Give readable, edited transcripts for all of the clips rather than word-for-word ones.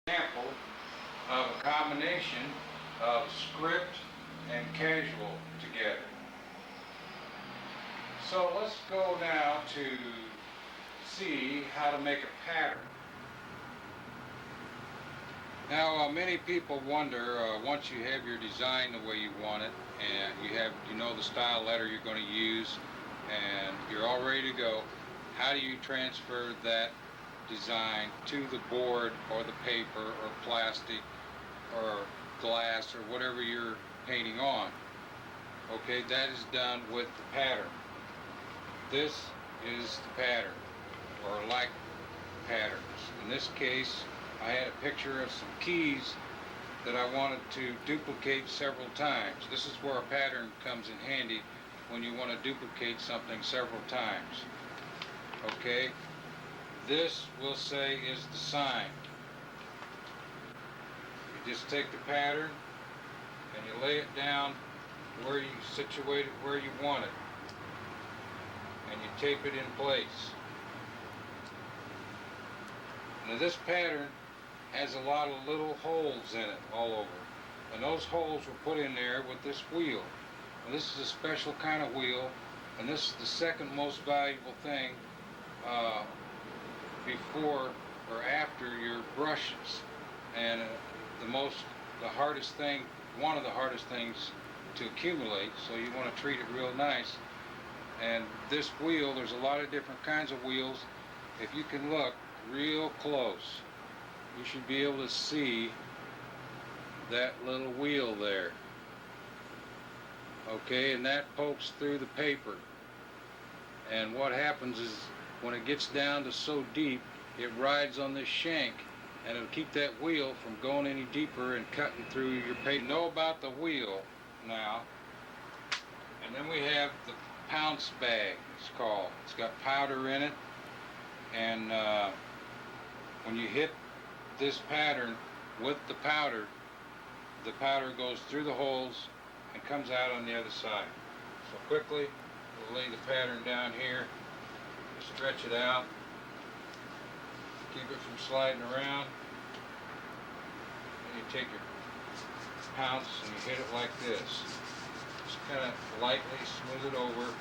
Example of a combination of script and casual together. So let's go now to see how to make a pattern. Now many people wonder, once you have your design the way you want it and you know the style letter you're going to use and you're all ready to go, how do you transfer that design to the board or the paper or plastic or glass or whatever you're painting on? Okay, that is done with the pattern. This is the pattern, or like patterns. In this case, I had a picture of some keys that I wanted to duplicate several times. This is where a pattern comes in handy when you want to duplicate something several times. Okay, this we'll say is the sign. You just take the pattern and you lay it down where you situate it where you want it, and you tape it in place. Now this pattern has a lot of little holes in it all over, and those holes were put in there with this wheel. Now this is a special kind of wheel, and this is the second most valuable thing before or after your brushes, and the hardest thing, one of the hardest things to accumulate, so you want to treat it real nice. And this wheel, there's a lot of different kinds of wheels. If you can look real close, you should be able to see that little wheel there. Okay, and that pokes through the paper. And what happens is when it gets down to so deep, it rides on this shank, and it'll keep that wheel from going any deeper and cutting through your paper. Know about the wheel now. And then we have the pounce bag, it's called. It's got powder in it, and when you hit this pattern with the powder goes through the holes and comes out on the other side. So quickly, we'll lay the pattern down here, stretch it out, keep it from sliding around, and you take your pounce and you hit it like this. Just kind of lightly smooth it over.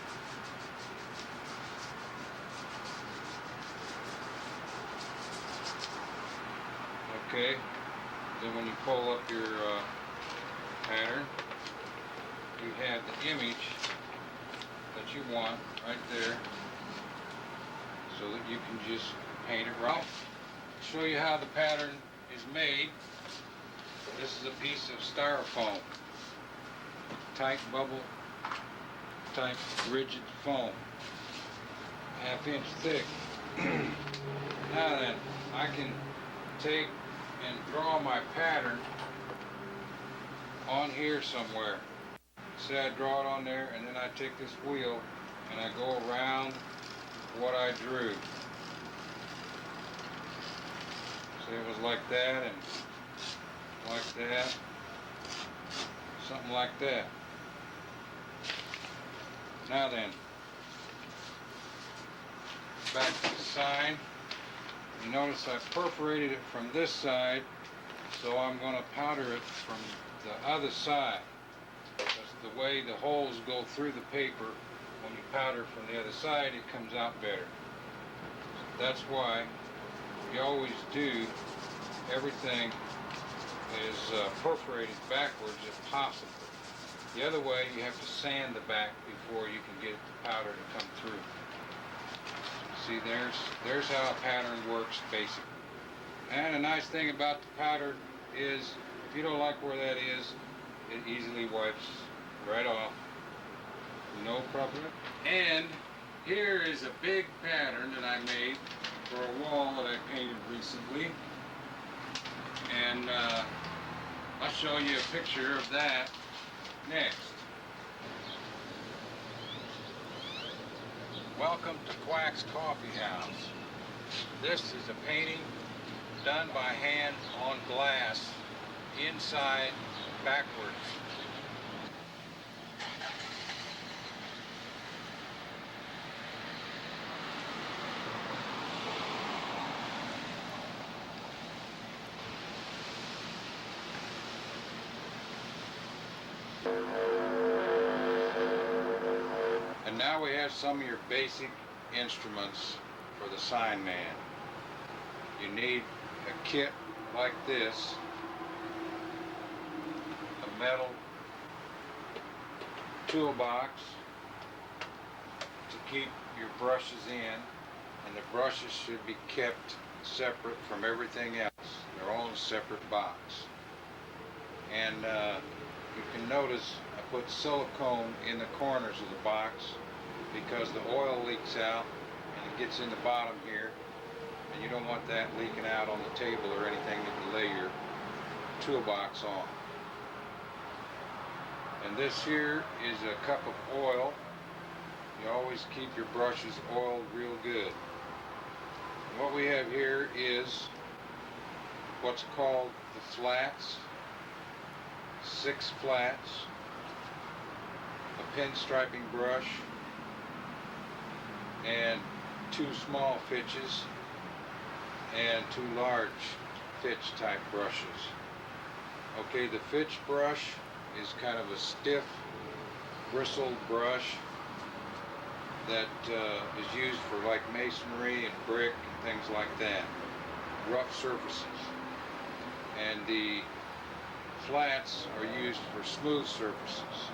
Okay, then when you pull up your pattern, you have the image that you want right there, so that you can just paint it right. I'll show you how the pattern is made. This is a piece of styrofoam, tight bubble type rigid foam, 1/2 inch thick. Now then, I can take and draw my pattern on here somewhere. Say I draw it on there, and then I take this wheel and I go around what I drew. Say it was like that and like that, something like that. Now then, back to the sign. You notice I perforated it from this side, so I'm going to powder it from the other side. Because the way the holes go through the paper, when you powder from the other side, it comes out better. So that's why you always do everything is perforated backwards if possible. The other way, you have to sand the back before you can get the powder to come through. See, there's how a pattern works basically. And a nice thing about the powder is, if you don't like where that is, it easily wipes right off. No problem. And here is a big pattern that I made for a wall that I painted recently. And I'll show you a picture of that next. Welcome to Quack's Coffee House. This is a painting done by hand on glass, inside backwards. now we have some of your basic instruments for the sign man. You need a kit like this, a metal toolbox to keep your brushes in, and the brushes should be kept separate from everything else. Their own separate box. And you can notice I put silicone in the corners of the box because the oil leaks out and it gets in the bottom here, and you don't want that leaking out on the table or anything that you lay your toolbox on. And this here is a cup of oil. You always keep your brushes oiled real good. And what we have here is what's called the flats, 6 flats, a pinstriping brush, and 2 small fitches and 2 large fitch type brushes. Okay, the fitch brush is kind of a stiff bristled brush that is used for like masonry and brick and things like that, rough surfaces. And the flats are used for smooth surfaces.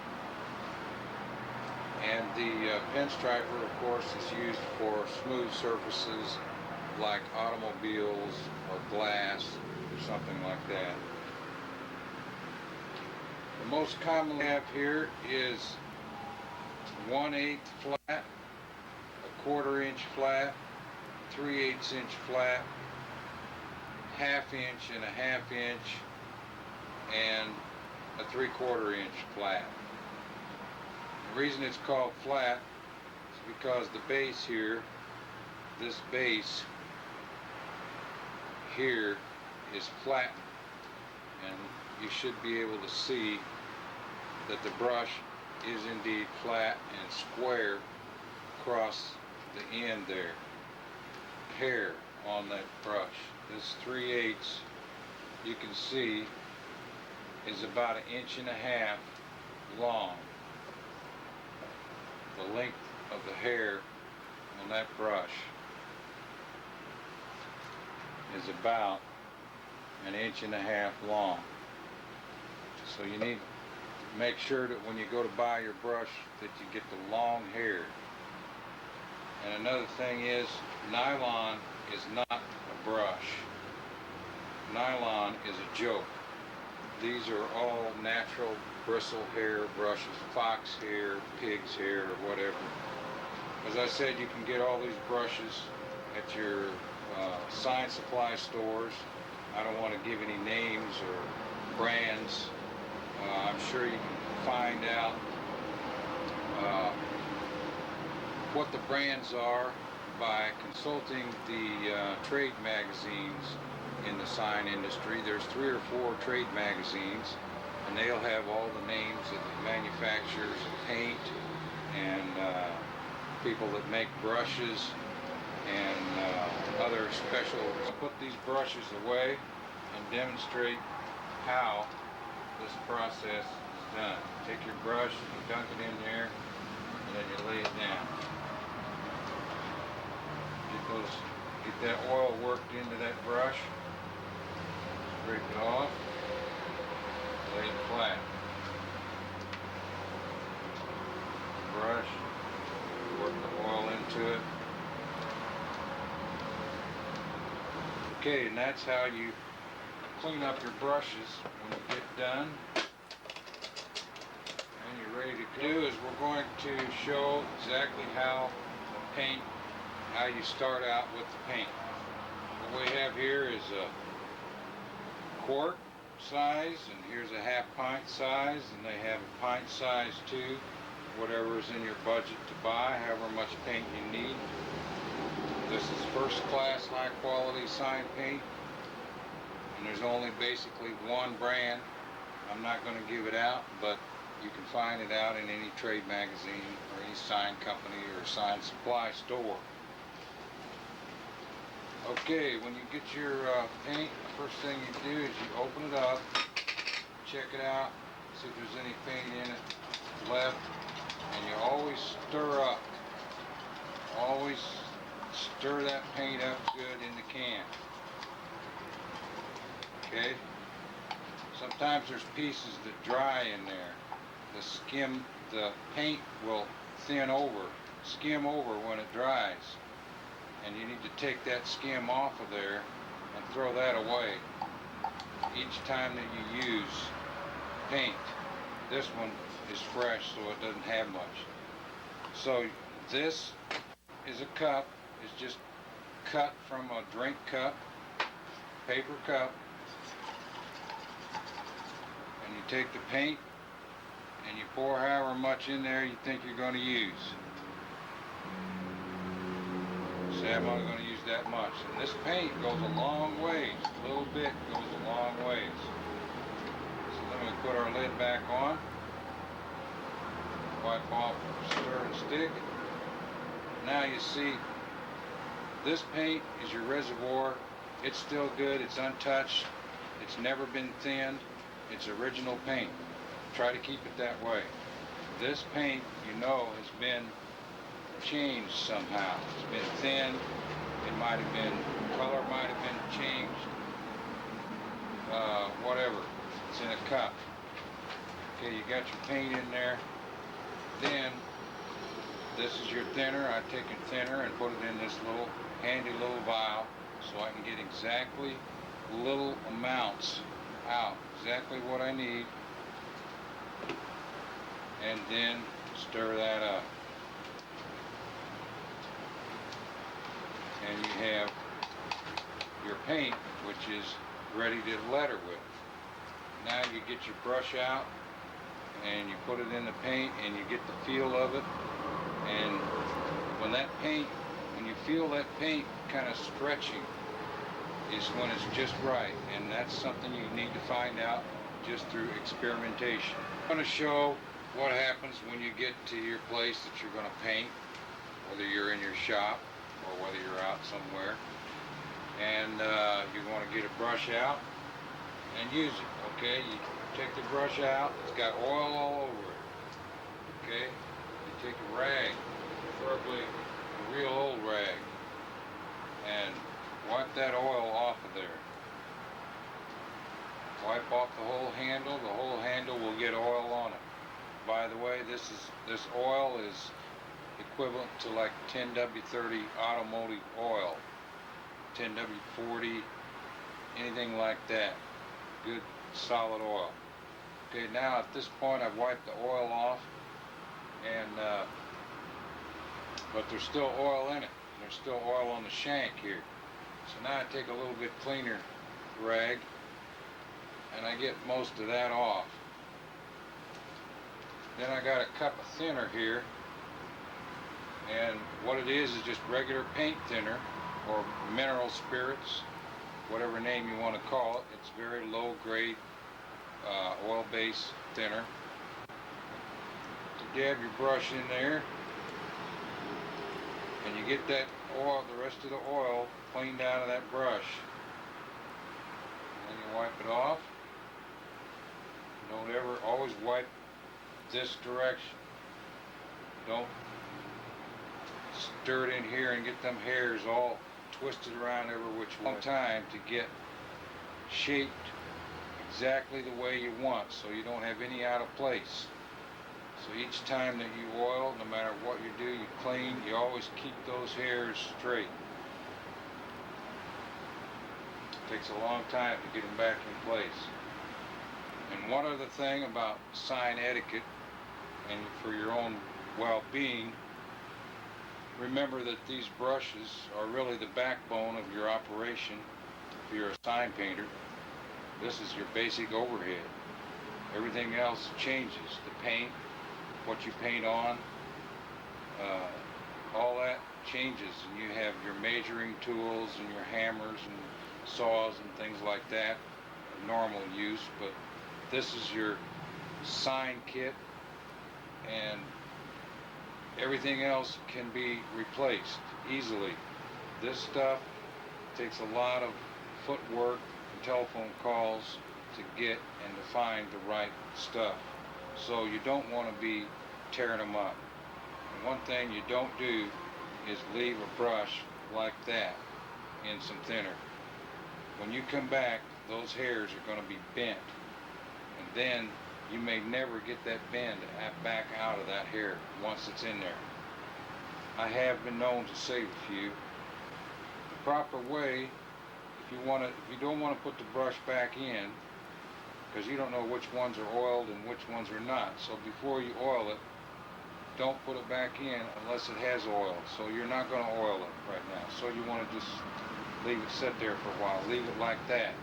And the pinstriper, of course, is used for smooth surfaces like automobiles or glass or something like that. The most commonly have here is 1/8 flat, a 1/4 inch flat, 3/8 inch flat, 1/2 inch and a 1/2 inch, and a 3/4 inch flat. The reason it's called flat is because the base here, this base here, is flattened, and you should be able to see that the brush is indeed flat and square across the end there. Hair on that brush. This 3/8, you can see, is about 1.5 inches long. The length of the hair on that brush is about 1.5 inches long. So you need to make sure that when you go to buy your brush that you get the long hair. And another thing is, nylon is not a brush. Nylon is a joke. These are all natural bristle hair brushes, fox hair, pig's hair, or whatever. As I said, you can get all these brushes at your sign supply stores. I don't want to give any names or brands. I'm sure you can find out what the brands are by consulting the trade magazines in the sign industry. There's 3 or 4 trade magazines, and they'll have all the names of the manufacturers of paint and people that make brushes and other special. I'll put these brushes away and demonstrate how this process is done. Take your brush, you dunk it in there, and then you lay it down. Get that oil worked into that brush, scrape it off, lay it flat. Brush, work the oil into it. Okay, and that's how you clean up your brushes when you get done. And you're ready to do is we're going to show exactly how to paint, how you start out with the paint. What we have here is a quart size, and here's a 1/2 pint size, and they have a pint size too, whatever is in your budget to buy, however much paint you need. This is first class high quality sign paint, and there's only basically one brand. I'm not going to give it out, but you can find it out in any trade magazine or any sign company or sign supply store. Okay, when you get your paint, the first thing you do is you open it up, check it out, see if there's any paint in it left. and you always stir up. Always stir that paint up good in the can. Okay? Sometimes there's pieces that dry in there. The paint will skim over when it dries. And you need to take that skim off of there and throw that away each time that you use paint. This one is fresh, so it doesn't have much. So this is a cup. It's just cut from a drink cup, paper cup, and you take the paint and you pour however much in there you think you're going to use. Say I'm only going to use that much. And this paint goes a long ways. A little bit goes a long ways. So then we put our lid back on. Wipe off, stir and stick. Now you see, this paint is your reservoir. It's still good. It's untouched. It's never been thinned. It's original paint. Try to keep it that way. This paint, you know, has been changed somehow. It's been thinned. It might have been, color might have been changed. Whatever. It's in a cup. Okay, you got your paint in there. Then, this is your thinner. I've taken thinner and put it in this little handy little vial so I can get exactly little amounts out. Exactly what I need. And then stir that up. And you have your paint, which is ready to letter with. Now you get your brush out and you put it in the paint and you get the feel of it. And when you feel that paint kind of stretching, is when it's just right. And that's something you need to find out just through experimentation. I'm going to show what happens when you get to your place that you're going to paint, whether you're in your shop or whether you're out somewhere. And you want to get a brush out and use it. Okay, you take the brush out, it's got oil all over it. Okay, you take a rag, preferably a real old rag, and wipe that oil off of there. Wipe off the whole handle. The whole handle will get oil on it. By the way, this oil is equivalent to like 10W30 automotive oil, 10W40, anything like that. Good solid oil. Okay, now at this point I've wiped the oil off, and but there's still oil in it. There's still oil on the shank here. So now I take a little bit cleaner rag and I get most of that off. Then I got a cup of thinner here, and what it is just regular paint thinner or mineral spirits, whatever name you want to call it. It's very low grade oil-based thinner. You dab your brush in there and you get that oil, the rest of the oil cleaned out of that brush. And then you wipe it off. Don't ever, always wipe this direction. Don't stir it in here and get them hairs all twisted around every which way. Time to get shaped exactly the way you want, so you don't have any out of place. So each time that you oil, no matter what you do, you clean, you always keep those hairs straight. It takes a long time to get them back in place. And one other thing about sign etiquette, and for your own well-being, remember that these brushes are really the backbone of your operation. If you're a sign painter, this is your basic overhead. Everything else changes. The paint, what you paint on, all that changes. And you have your measuring tools and your hammers and saws and things like that, normal use. But this is your sign kit, and everything else can be replaced easily. This stuff takes a lot of footwork and telephone calls to get and to find the right stuff. So you don't want to be tearing them up. And one thing you don't do is leave a brush like that in some thinner. When you come back, those hairs are going to be bent, and then you may never get that bend back out of that hair once it's in there. I have been known to save a few. The proper way, if you don't want to put the brush back in, because you don't know which ones are oiled and which ones are not. So before you oil it, don't put it back in unless it has oil. So you're not going to oil it right now. So you want to just leave it sit there for a while. Leave it like that.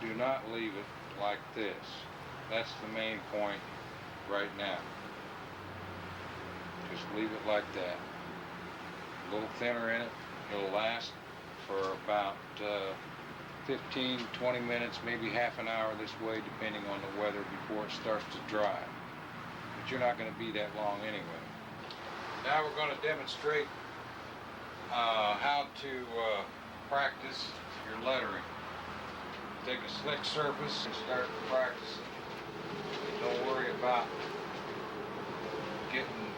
Do not leave it like this. That's the main point right now. Just leave it like that. A little thinner in it. It'll last for about 15, 20 minutes, maybe half an hour this way, depending on the weather, before it starts to dry. But you're not going to be that long anyway. Now we're going to demonstrate how to practice your lettering. Take a slick surface and start practicing. Don't worry about getting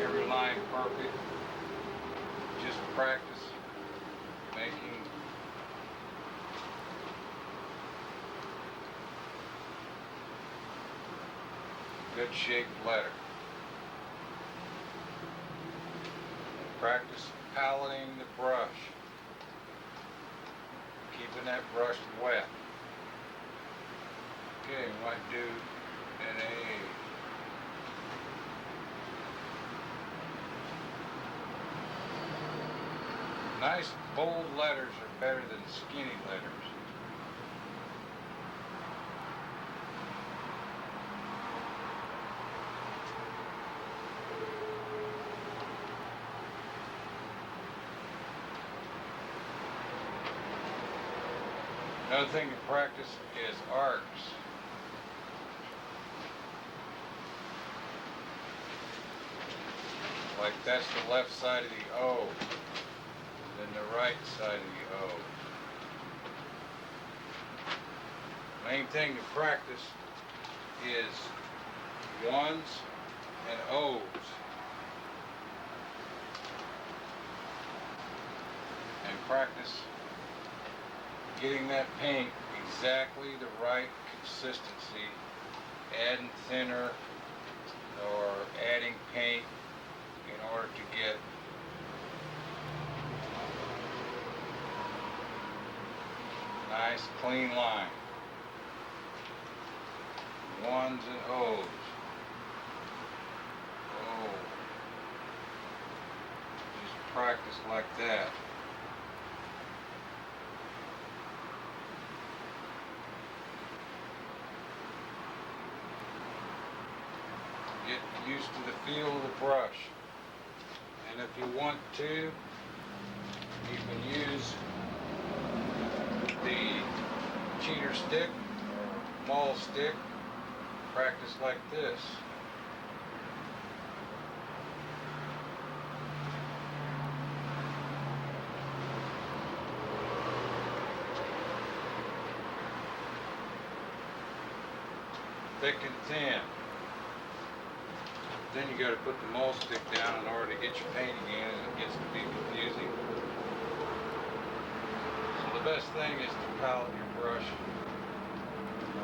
every line perfect. Just practice making good shaped letter. Practice paleting the brush, keeping that brush wet. Okay, we might do an A. Nice bold letters are better than skinny letters. Another thing to practice is arcs. Like that's the left side of the O, then the right side of the O. Main thing to practice is ones and O's. And practice getting that paint exactly the right consistency, adding thinner or adding paint in order to get nice clean line. Ones and O's. O. Just practice like that. Get used to the feel of the brush. And if you want to, you can use the cheater stick or maul stick. Practice like this. Thick and thin. Then you got to put the maul stick down in order to get your paint again, and it gets to be confusing. So the best thing is to palette your brush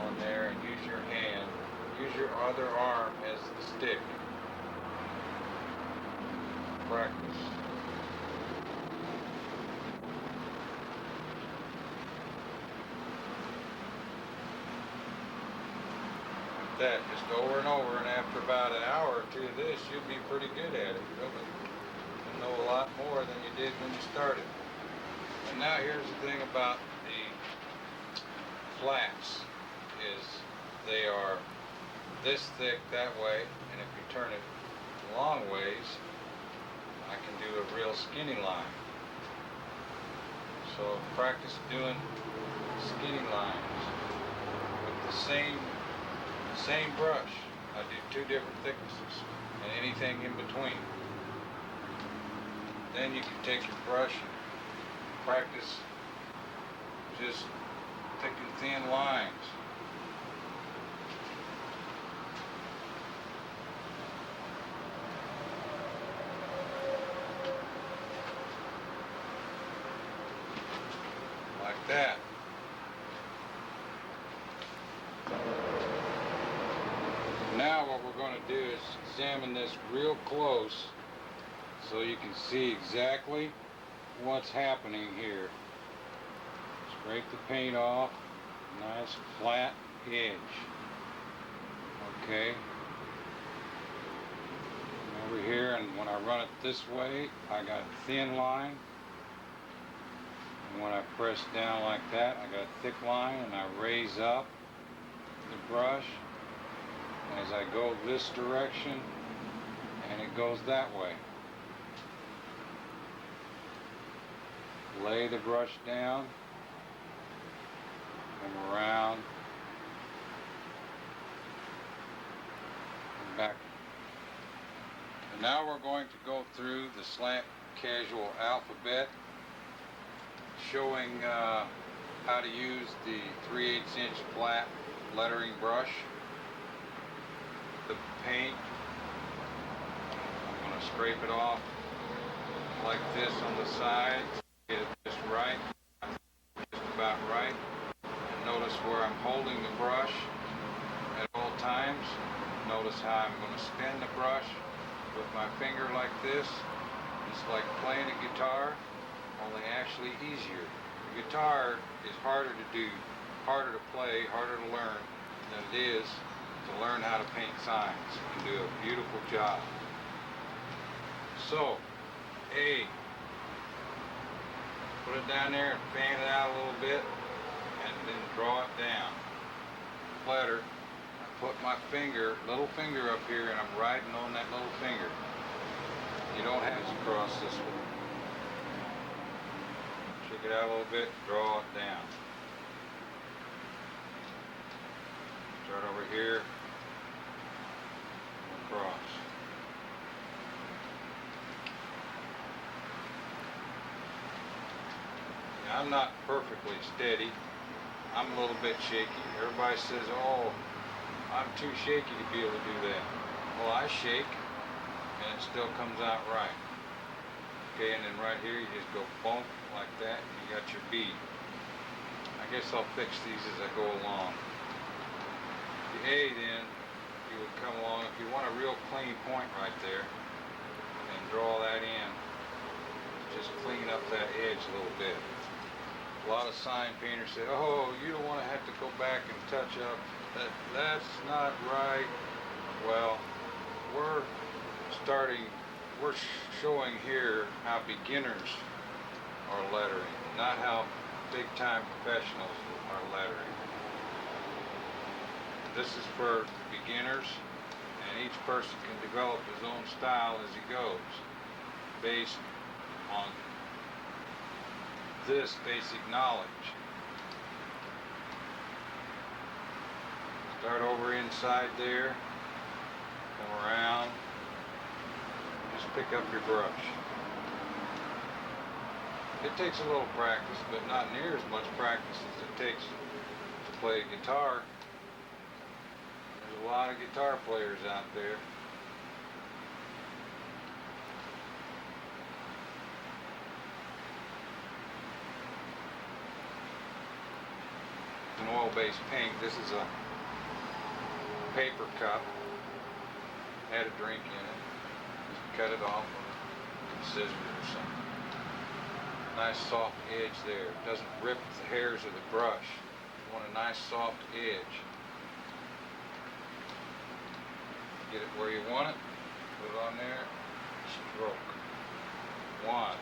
on there and use your hand. Use your other arm as the stick. Practice. That just over and over, and after about an hour or two of this, you'll be pretty good at it. You'll know a lot more than you did when you started. And now here's the thing about the flats, is they are this thick that way, and if you turn it long ways, I can do a real skinny line. So practice doing skinny lines with the same brush. I do two different thicknesses and anything in between. Then you can take your brush and practice just thick and thin lines. to do is examine this real close so you can see exactly what's happening here. Scrape the paint off, nice flat edge. Okay. Over here, and when I run it this way, I got a thin line. And when I press down like that, I got a thick line, and I raise up the brush as I go this direction, and it goes that way. Lay the brush down, come around, and back. And now we're going to go through the slant casual alphabet, showing how to use the 3/8 inch flat lettering brush. The paint, I'm going to scrape it off like this on the sides, get it just right, just about right. And notice where I'm holding the brush at all times. Notice how I'm going to spin the brush with my finger like this. It's like playing a guitar, only actually easier. The guitar is harder to do, harder to play, harder to learn than it is to learn how to paint signs and do a beautiful job. So, A, put it down there and fan it out a little bit, and then draw it down. Letter, I put my finger, little finger up here, and I'm writing on that little finger. You don't have to cross this one. Check it out a little bit, draw it down. Start over here, across. Now, I'm not perfectly steady. I'm a little bit shaky. Everybody says, oh, I'm too shaky to be able to do that. Well, I shake, and it still comes out right. Okay, and then right here, you just go bump like that, and you got your B. I guess I'll fix these as I go along. The A, then, you would come along, if you want a real clean point right there, and draw that in, just clean up that edge a little bit. A lot of sign painters say, oh, you don't want to have to go back and touch up. That's not right. Well, we're showing here how beginners are lettering, not how big-time professionals are lettering. This is for beginners, and each person can develop his own style as he goes, based on this basic knowledge. Start over inside there, come around, just pick up your brush. It takes a little practice, but not near as much practice as it takes to play a guitar. There's a lot of guitar players out there. An oil-based paint. This is a paper cup. Had a drink in it. Just cut it off with scissors or something. Nice soft edge there. It doesn't rip the hairs of the brush. You want a nice soft edge. Get it where you want it. Put it on there. Stroke. 1.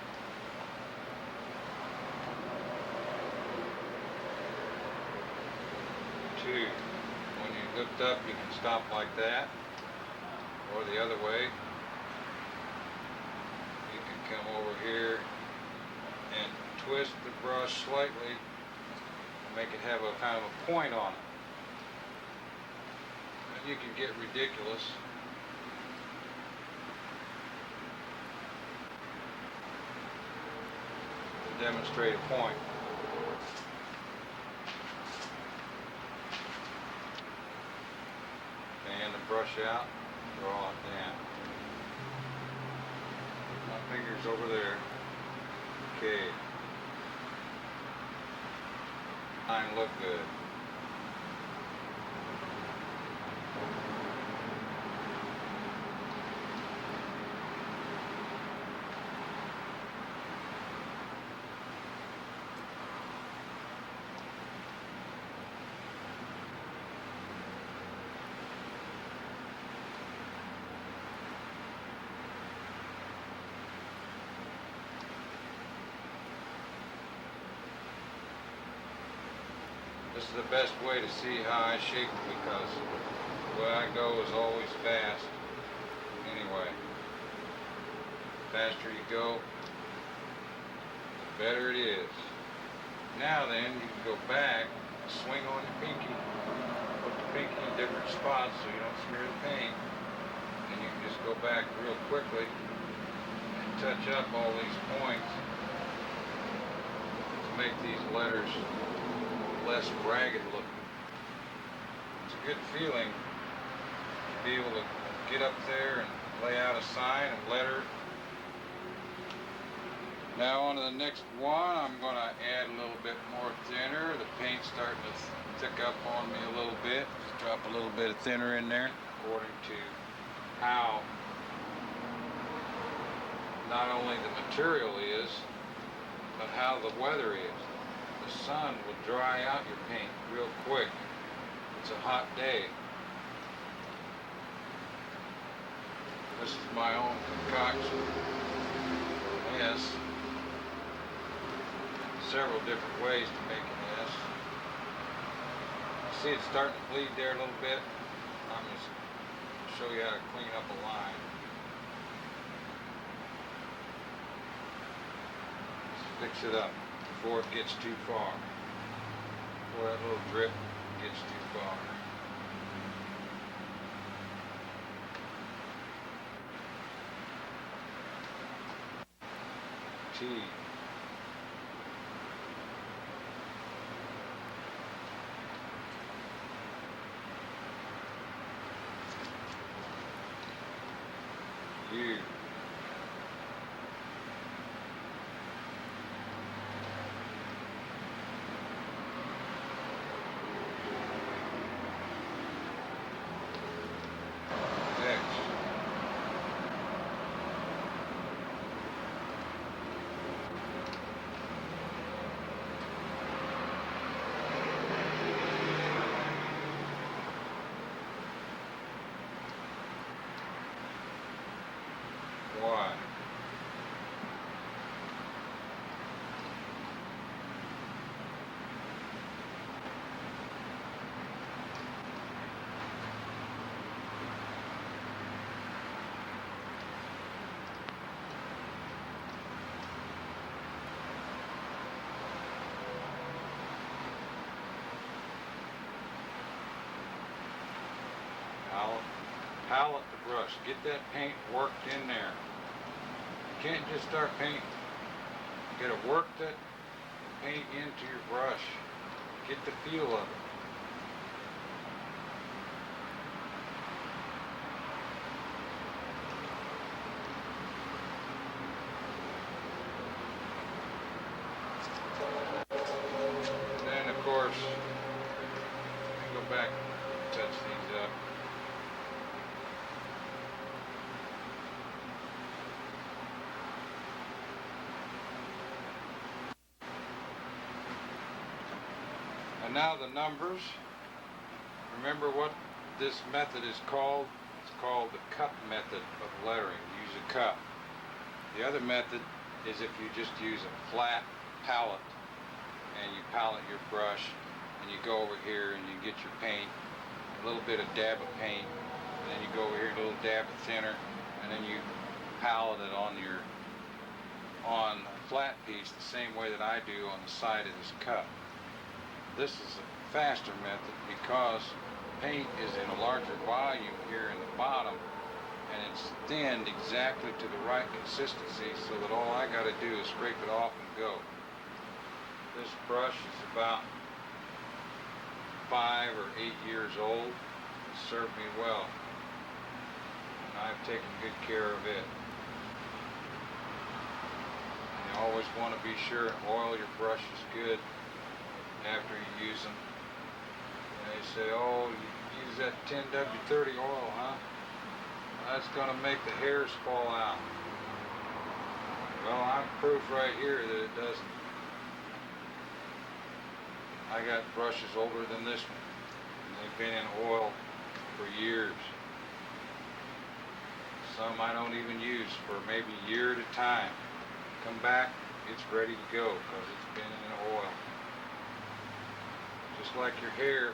2. When you lift up, you can stop like that, or the other way. You can come over here and twist the brush slightly and make it have a kind of a point on it. And you can get ridiculous. To demonstrate a point. Fan the brush out, draw it down. My finger's over there. Okay. Mine look good. the best way to see how I shape it, because the way I go is always fast. Anyway, the faster you go, the better it is. Now then, you can go back, swing on your pinky, put the pinky in different spots so you don't smear the paint, and you can just go back real quickly and touch up all these points to make these letters less ragged looking. It's a good feeling to be able to get up there and lay out a sign and letter. Now on to the next one, I'm going to add a little bit more thinner. The paint's starting to thick up on me a little bit. Just drop a little bit of thinner in there, according to how not only the material is, but how the weather is. The sun will dry out your paint real quick. It's a hot day. This is my own concoction. Yes. Several different ways to make this. See, it's starting to bleed there a little bit. I'm just going to show you how to clean up a line. Just fix it up before it gets too far. Before that little drip gets too far. T. U. X. Y. Palette the brush. Get that paint worked in there. You can't just start painting. You gotta work that paint into your brush. Get the feel of it. And then of course, go back and touch these up. And now the numbers. Remember what this method is called? It's called the cup method of lettering. Use a cup. The other method is if you just use a flat palette and you palette your brush and you go over here and you get your paint, a little bit of dab of paint, and then you go over here, a little dab of thinner, and then you palette it on a flat piece the same way that I do on the side of this cup. This is a faster method because paint is in a larger volume here in the bottom, and it's thinned exactly to the right consistency so that all I got to do is scrape it off and go. This brush is about 5 or 8 years old. It served me well, and I've taken good care of it. And you always want to be sure and oil your brushes good after you use them. And they say, oh, you use that 10W30 oil, huh? That's going to make the hairs fall out. Well, I'm proof right here that it doesn't. I got brushes older than this one, and they've been in oil for years. Some I don't even use for maybe a year at a time. Come back, it's ready to go because it's been in oil. just like your hair,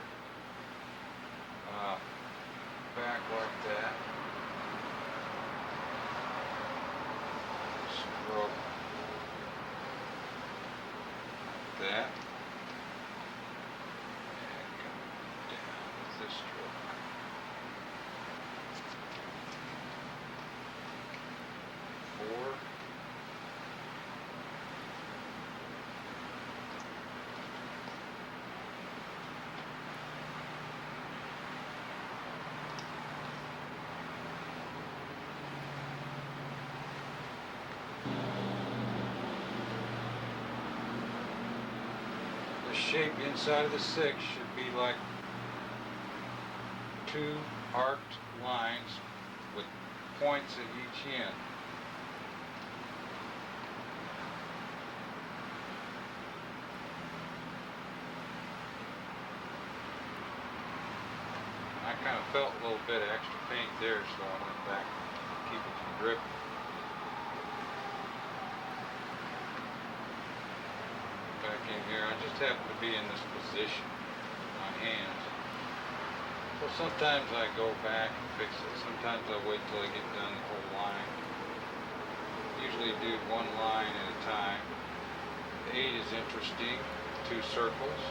back like that. Stroke like that. And come down with this stroke. Four. The shape inside of the 6 should be like 2 arced lines with points at each end. I kind of felt a little bit of extra paint there, so I went back to keep it from dripping. Back in here, I just happen to be in this position with my hands. So sometimes I go back and fix it. Sometimes I wait till I get done the whole line. Usually do one line at a time. The 8 is interesting. 2 circles.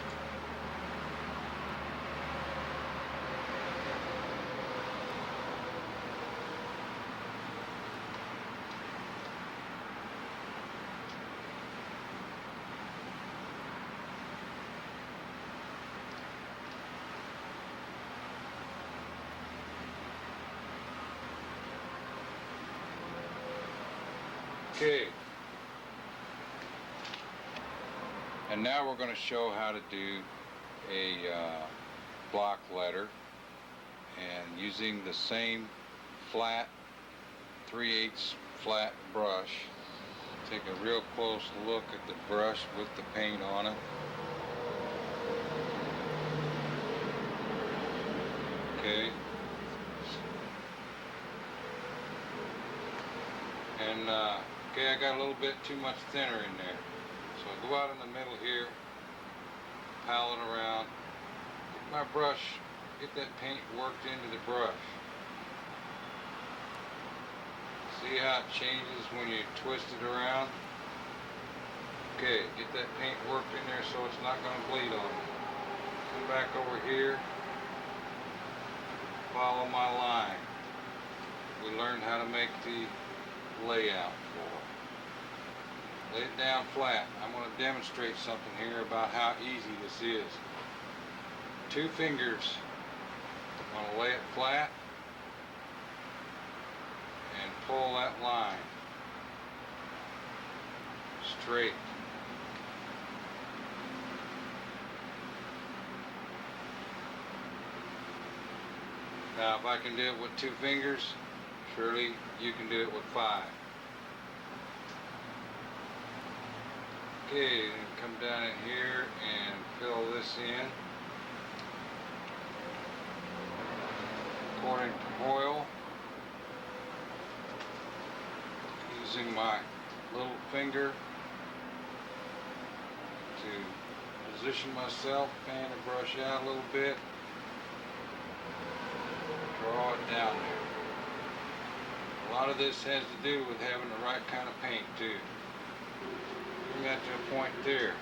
Okay, and now we're going to show how to do a block letter, and using the same flat 3/8 flat brush. Take a real close look at the brush with the paint on it. Okay. And okay, I got a little bit too much thinner in there. So I go out in the middle here, pal it around, get my brush, get that paint worked into the brush. See how it changes when you twist it around? Okay, get that paint worked in there so it's not going to bleed on me. Come back over here, follow my line. We learned how to make the layout for. Lay it down flat. I'm going to demonstrate something here about how easy this is. 2 fingers. I'm going to lay it flat and pull that line straight. Now if I can do it with 2 fingers, surely you can do it with 5. Okay, then come down in here and fill this in. According to Hoyle, using my little finger to position myself, fan the brush out a little bit, draw it down there. A lot of this has to do with having the right kind of paint too. Bring that to a point there.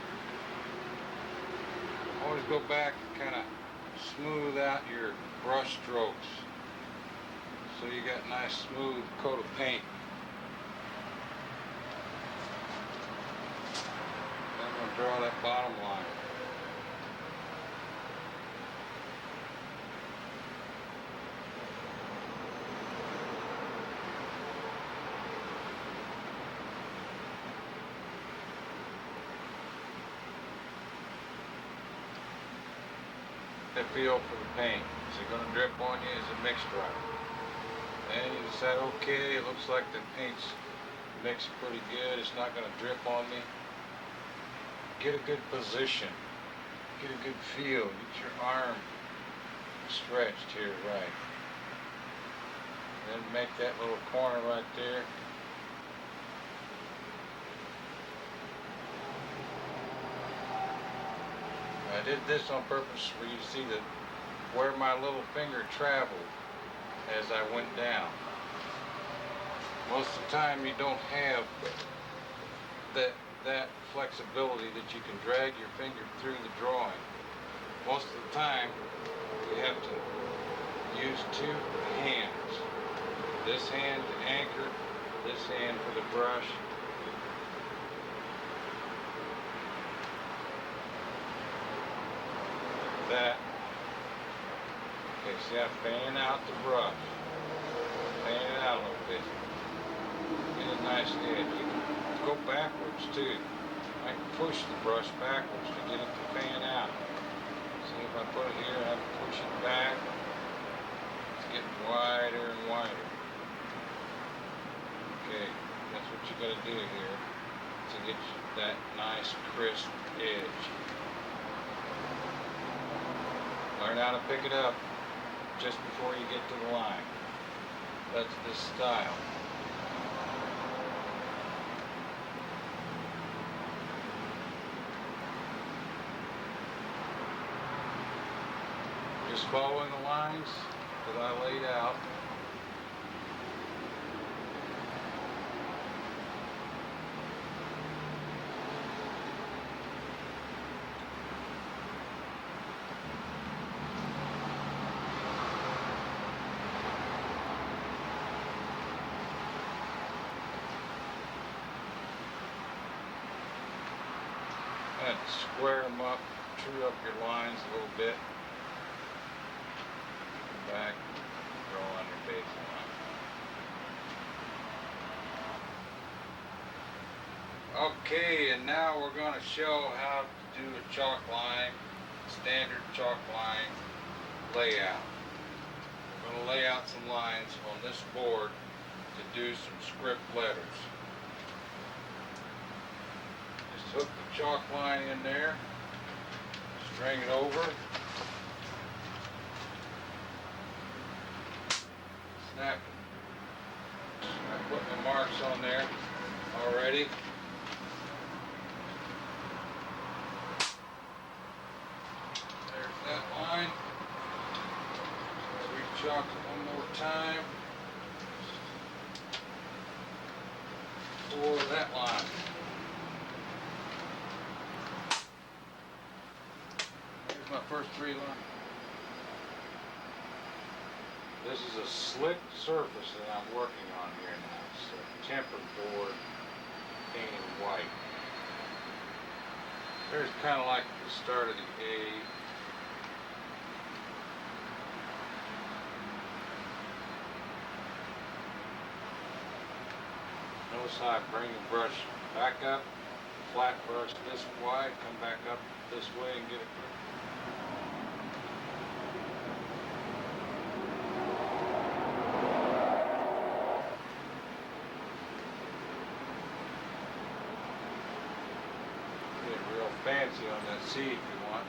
Always go back and kind of smooth out your brush strokes so you got a nice smooth coat of paint. I'm going to draw that bottom line. That feel for the paint. Is it going to drip on you? Is it mixed right? And you decide, okay, it looks like the paint's mixed pretty good. It's not going to drip on me. Get a good position. Get a good feel. Get your arm stretched here right. Then make that little corner right there. I did this on purpose for you to see that where my little finger traveled as I went down. Most of the time you don't have that flexibility that you can drag your finger through the drawing. Most of the time you have to use two hands. This hand to anchor, this hand for the brush. That. Okay, see I'm fanning out the brush. Fanning it out a little bit. Get a nice edge. You can go backwards too. I can push the brush backwards to get it to fan out. See if I put it here, I have to push it back. It's getting wider and wider. Okay, that's what you got to do here to get that nice crisp edge. Learn how to pick it up just before you get to the line. That's this style. Just following the lines that I laid out. And square them up, true up your lines a little bit. Back, draw on your baseline. Okay, and now we're going to show how to do a chalk line, standard chalk line layout. We're going to lay out some lines on this board to do some script letters. Just hook the chalk line in there, string it over, snap it. I put my marks on there already. There's that line. Re-chalk it one more time for that line. Here's my first three lines. This is a slick surface that I'm working on here now. It's a tempered board painted white. There's kind of like the start of the A. Notice how I bring the brush back up, flat brush this wide, come back up this way and get it. Fancy on that C if you want.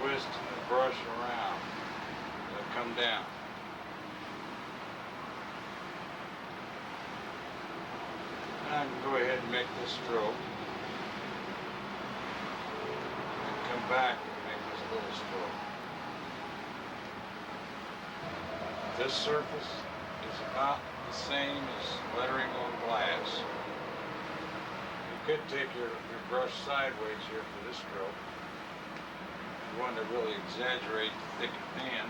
Twist the brush around, it'll come down. And I can go ahead and make this stroke. And come back and make this little stroke. This surface is about the same as lettering on glass. You could take your brush sideways here for this stroke. Want to really exaggerate the thick pan.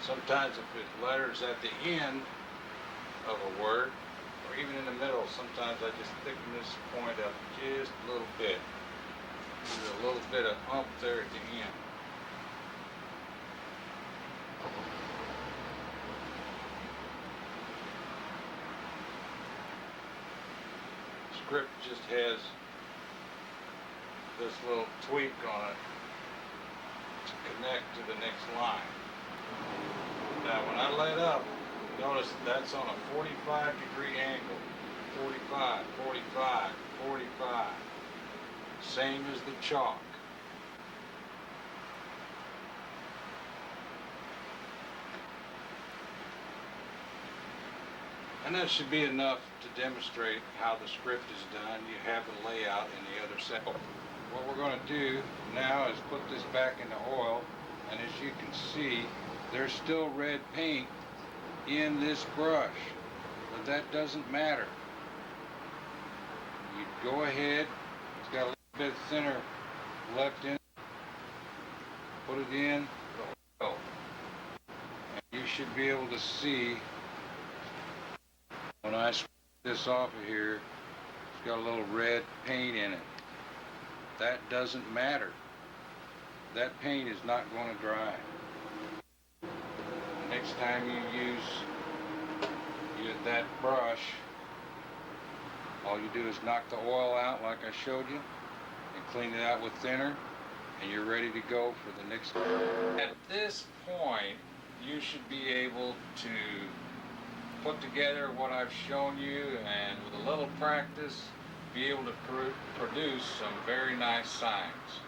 Sometimes if it's letters at the end of a word, or even in the middle, sometimes I just thicken this point up just a little bit. There's a little bit of hump there at the end. Script just has this little tweak on it to connect to the next line. Now when I let up, notice that's on a 45-degree angle. 45, 45, 45. Same as the chalk. And that should be enough to demonstrate how the script is done. You have the layout in the other set. What we're going to do now is put this back into oil, and as you can see, there's still red paint in this brush, but that doesn't matter. You go ahead, it's got a little bit thinner left in it, put it in the oil, and you should be able to see when I scrape this off of here, it's got a little red paint in it. That doesn't matter. That paint is not going to dry. Next time you use that brush, all you do is knock the oil out like I showed you and clean it out with thinner, and you're ready to go for the next one. At this point, you should be able to put together what I've shown you, and with a little practice, be able to produce some very nice signs.